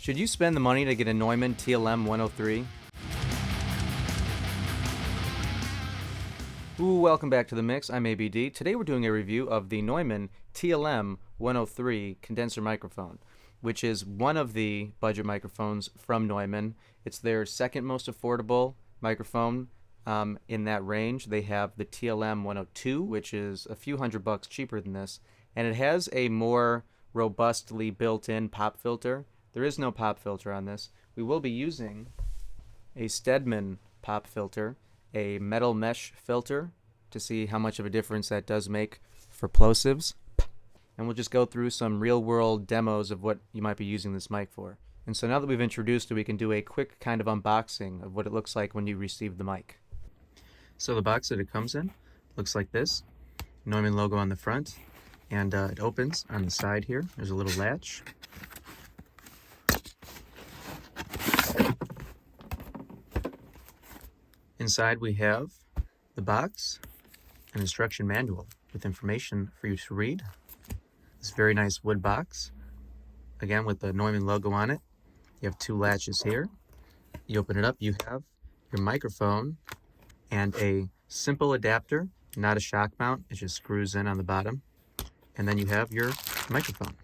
Should you spend the money to get a Neumann TLM 103? Ooh, welcome back to the mix. I'm ABD. Today we're doing a review of the Neumann TLM 103 condenser microphone, which is one of the budget microphones from Neumann. It's their second most affordable microphone in that range. They have the TLM 102, which is a few $100 cheaper than this, and it has a more robustly built-in pop filter. There is no pop filter on this. We will be using a Stedman pop filter, a metal mesh filter, to see how much of a difference that does make for plosives. And we'll just go through some real-world demos of what you might be using this mic for. And so now that we've introduced it, we can do a quick kind of unboxing of what it looks like when you receive the mic. So the box that it comes in looks like this. Neumann logo on the front, and it opens on the side here. There's a little latch. Inside we have the box, an instruction manual with information for you to read. This very nice wood box, again with the Neumann logo on it. You have two latches here. You open it up, you have your microphone and a simple adapter, not a shock mount. It just screws in on the bottom. And then you have your microphone.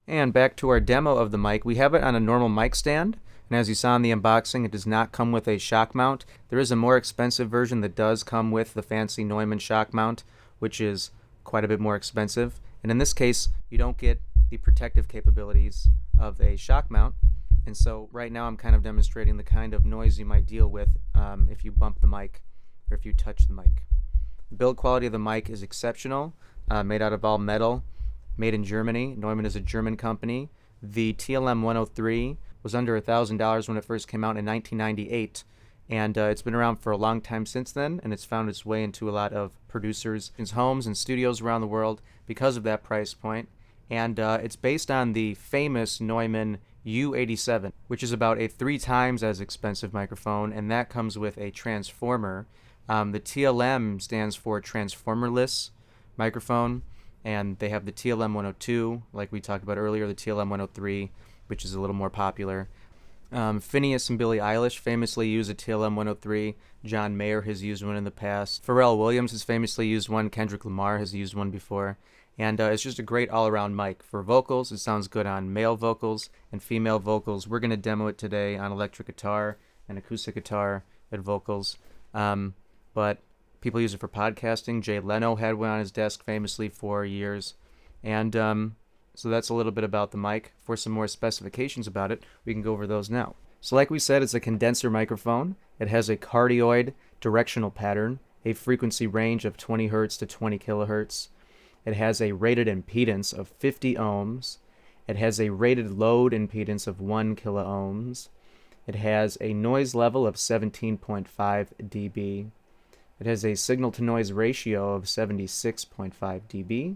And back to our demo of the mic. We have it on a normal mic stand, and as you saw in the unboxing, it does not come with a shock mount. There is a more expensive version that does come with the fancy Neumann shock mount, which is quite a bit more expensive. And in this case, you don't get the protective capabilities of a shock mount. And so right now I'm kind of demonstrating the kind of noise you might deal with if you bump the mic or if you touch the mic. The build quality of the mic is exceptional, made out of all metal. Made in Germany. Neumann is a German company. The TLM 103 was under $1,000 when it first came out in 1998, and it's been around for a long time since then, and it's found its way into a lot of producers' homes and studios around the world because of that price point. And it's based on the famous Neumann U87, which is about a 3 times as expensive microphone, and that comes with a transformer. The TLM stands for transformerless microphone. And they have the TLM 102, like we talked about earlier, the TLM 103, which is a little more popular. Phineas and Billie Eilish famously use a TLM 103. John Mayer has used one in the past. Pharrell Williams has famously used one. Kendrick Lamar has used one before. And it's just a great all-around mic. For vocals, it sounds good on male vocals and female vocals. We're going to demo it today on electric guitar and acoustic guitar and vocals. But people use it for podcasting. Jay Leno had one on his desk famously for years. And so that's a little bit about the mic. For some more specifications about it, we can go over those now. So like we said, it's a condenser microphone. It has a cardioid directional pattern, a frequency range of 20 hertz to 20 kilohertz. It has a rated impedance of 50 ohms. It has a rated load impedance of 1 kilo ohms. It has a noise level of 17.5 dB. It has a signal-to-noise ratio of 76.5 dB.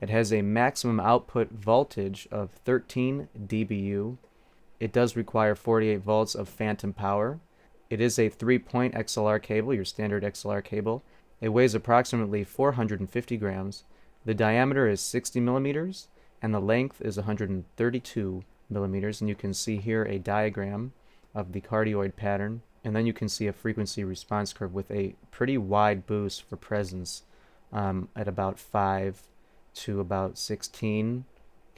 It has a maximum output voltage of 13 dBu. It does require 48 volts of phantom power. It is a 3-point XLR cable, your standard XLR cable. It weighs approximately 450 grams. The diameter is 60 millimeters, and the length is 132 millimeters. And you can see here a diagram of the cardioid pattern. And then you can see a frequency response curve with a pretty wide boost for presence at about 5 to about 16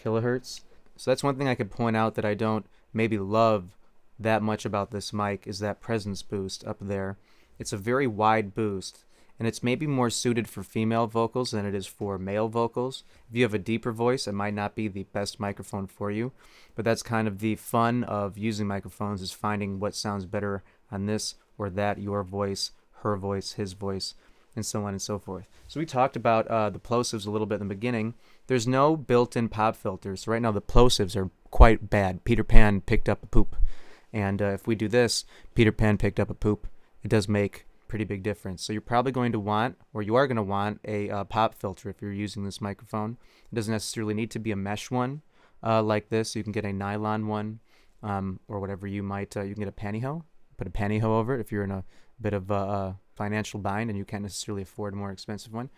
kilohertz. So that's one thing I could point out that I don't maybe love that much about this mic is that presence boost up there. It's a very wide boost, and it's maybe more suited for female vocals than it is for male vocals. If you have a deeper voice, it might not be the best microphone for you, but that's kind of the fun of using microphones, is finding what sounds better on this or that, your voice, her voice, his voice, and so on and so forth. So we talked about the plosives a little bit in the beginning. There's no built-in pop filters. So right now the plosives are quite bad. Peter Pan picked up a poop. And if we do this, Peter Pan picked up a poop, it does make pretty big difference. So you're probably going to want, or you are going to want, a pop filter if you're using this microphone. It doesn't necessarily need to be a mesh one like this. You can get a nylon one, or whatever you might. You can get a pantyhose. Put a pantyhose over it if you're in a bit of a financial bind and you can't necessarily afford a more expensive one.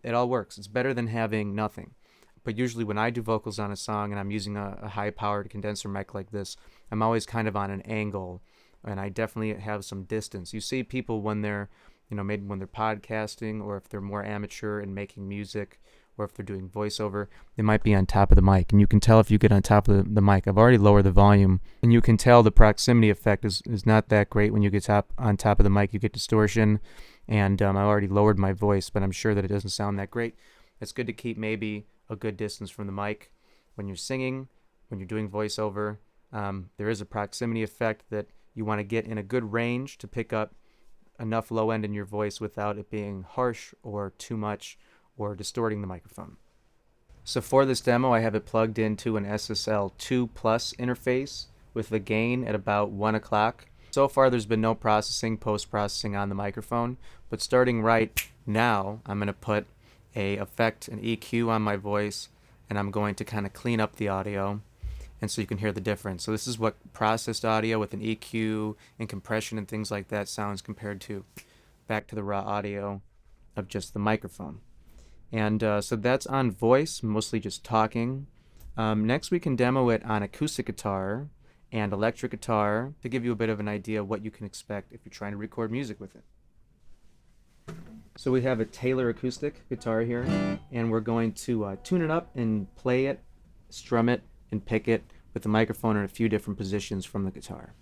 It all works. It's better than having nothing. But usually when I do vocals on a song and I'm using a high-powered condenser mic like this, I'm always kind of on an angle, and I definitely have some distance. You see people when they're, maybe when they're podcasting, or if they're more amateur and making music, or if they're doing voiceover, they might be on top of the mic. And you can tell if you get on top of the mic. I've already lowered the volume, and you can tell the proximity effect is not that great when you get on top of the mic. You get distortion, and I already lowered my voice, but I'm sure that it doesn't sound that great. It's good to keep maybe a good distance from the mic when you're singing, when you're doing voiceover. There is a proximity effect that you want to get in a good range to pick up enough low end in your voice without it being harsh or too much or distorting the microphone. So for this demo, I have it plugged into an SSL 2 Plus interface with the gain at about 1 o'clock. So far there's been no post-processing on the microphone, but starting right now, I'm going to put an effect, an EQ on my voice, and I'm going to kind of clean up the audio, and so you can hear the difference. So this is what processed audio with an EQ and compression and things like that sounds compared to back to the raw audio of just the microphone. And so that's on voice, mostly just talking. Next we can demo it on acoustic guitar and electric guitar to give you a bit of an idea of what you can expect if you're trying to record music with it. So we have a Taylor acoustic guitar here, and we're going to tune it up and play it, strum it, and pick it with the microphone in a few different positions from the guitar.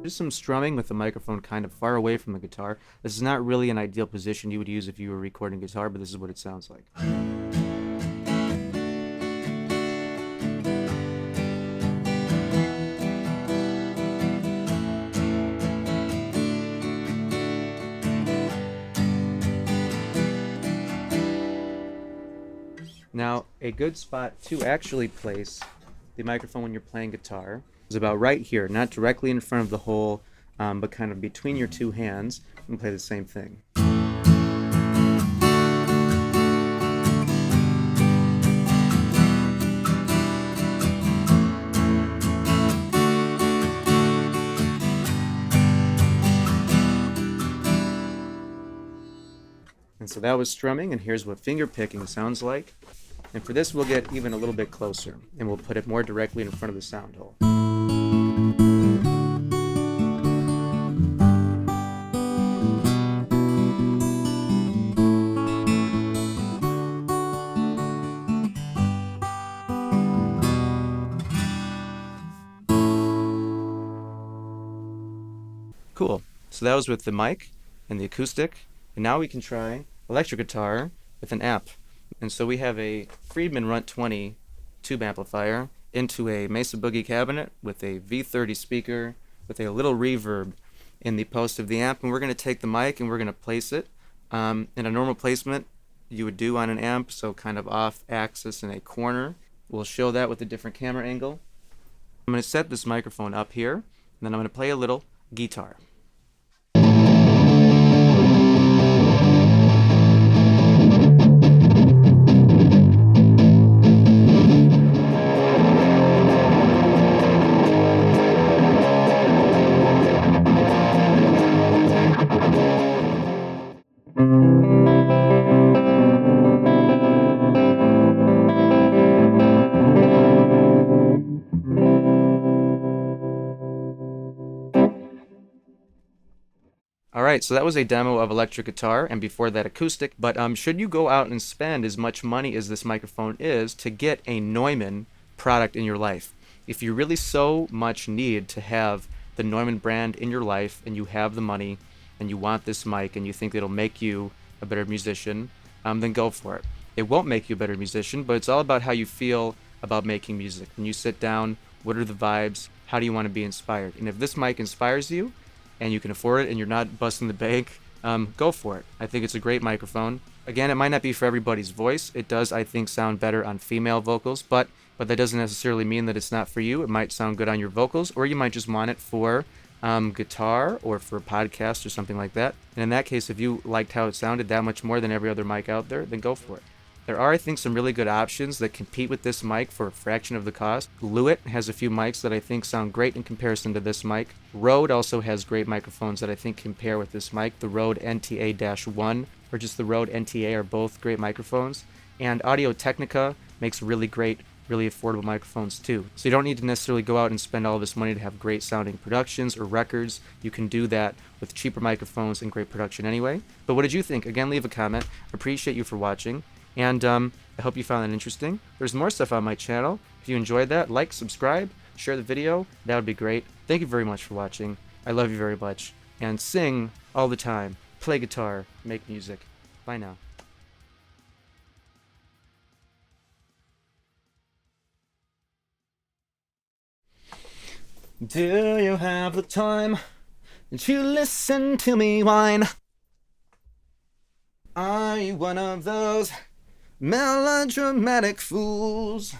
Just some strumming with the microphone kind of far away from the guitar. This is not really an ideal position you would use if you were recording guitar, but this is what it sounds like. Now, a good spot to actually place the microphone when you're playing guitar is about right here, not directly in front of the hole, but kind of between your two hands, and play the same thing. And so that was strumming, and here's what finger picking sounds like. And for this, we'll get even a little bit closer, and we'll put it more directly in front of the sound hole. Cool. So that was with the mic and the acoustic, and now we can try electric guitar with an amp. And so we have a Friedman Runt 20 tube amplifier into a Mesa Boogie cabinet with a V30 speaker with a little reverb in the post of the amp, and we're going to take the mic and we're going to place it in a normal placement you would do on an amp, so kind of off axis in a corner. We'll show that with a different camera angle. I'm going to set this microphone up here, and then I'm going to play a little guitar. Alright, so that was a demo of electric guitar, and before that acoustic, but should you go out and spend as much money as this microphone is to get a Neumann product in your life? If you really so much need to have the Neumann brand in your life, and you have the money, and you want this mic, and you think it'll make you a better musician, then go for it. It won't make you a better musician, but it's all about how you feel about making music. When you sit down, what are the vibes? How do you want to be inspired? And if this mic inspires you, and you can afford it, and you're not busting the bank, go for it. I think it's a great microphone. Again, it might not be for everybody's voice. It does, I think, sound better on female vocals, but but that doesn't necessarily mean that it's not for you. It might sound good on your vocals, or you might just want it for guitar or for a podcast or something like that. And in that case, if you liked how it sounded that much more than every other mic out there, then go for it. There are, I think, some really good options that compete with this mic for a fraction of the cost. Lewitt has a few mics that I think sound great in comparison to this mic. Rode also has great microphones that I think compare with this mic. The Rode NTA-1 or just the Rode NTA are both great microphones. And Audio-Technica makes really great, really affordable microphones too. So you don't need to necessarily go out and spend all this money to have great sounding productions or records. You can do that with cheaper microphones and great production anyway. But what did you think? Again, leave a comment. Appreciate you for watching. And I hope you found that interesting. There's more stuff on my channel. If you enjoyed that, like, subscribe, share the video. That would be great. Thank you very much for watching. I love you very much. And sing all the time. Play guitar. Make music. Bye now. Do you have the time to listen to me whine? Are you one of those melodramatic fools?